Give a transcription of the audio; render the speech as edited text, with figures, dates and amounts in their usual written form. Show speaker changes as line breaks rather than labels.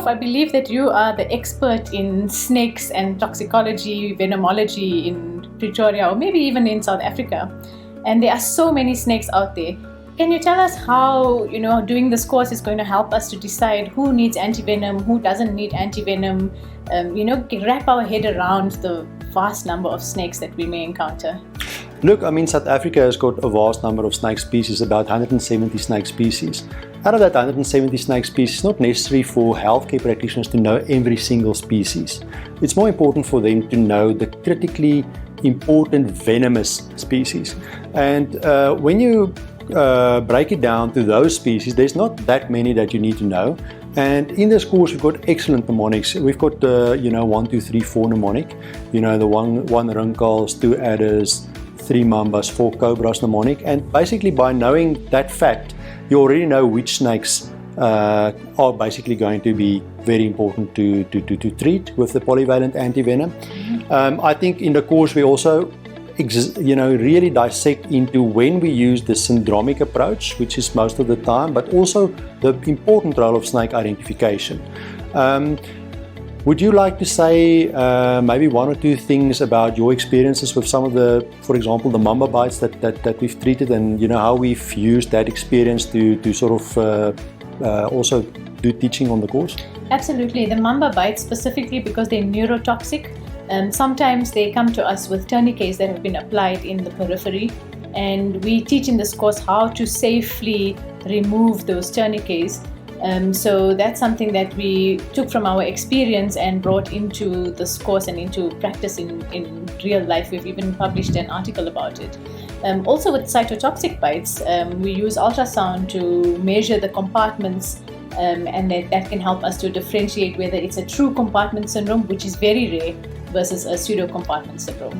I believe that you are the expert in snakes and toxicology, venomology in Pretoria, or maybe even in South Africa. And there are so many snakes out there. Can you tell us how, doing this course is going to help us to decide who needs antivenom, who doesn't need antivenom, wrap our head around the vast number of snakes that we may encounter?
Look, South Africa has got a vast number of snake species, about 170 snake species. Out of that 170 snake species, it's not necessary for healthcare practitioners to know every single species. It's more important for them to know the critically important venomous species. And when you break it down to those species, there's not that many that you need to know. And in this course, we've got excellent mnemonics. We've got 1, 2, 3, 4 mnemonic. The one rinkles, 2 adders, 3 mambas, 4 cobras mnemonic. And basically by knowing that fact, you already know which snakes are basically going to be very important to treat with the polyvalent antivenom. I think in the course we also really dissect into when we use the syndromic approach, which is most of the time, but also the important role of snake identification. Would you like to say maybe 1 or 2 things about your experiences with some of the, for example, the mamba bites that we've treated, and how we've used that experience to sort of also do teaching on the course?
Absolutely. The mamba bites specifically because they're neurotoxic. Sometimes they come to us with tourniquets that have been applied in the periphery, and we teach in this course how to safely remove those tourniquets. So that's something that we took from our experience and brought into this course and into practice in real life. We've even published an article about it. Also with cytotoxic bites, we use ultrasound to measure the compartments, and that can help us to differentiate whether it's a true compartment syndrome, which is very rare, versus a pseudo compartment syndrome.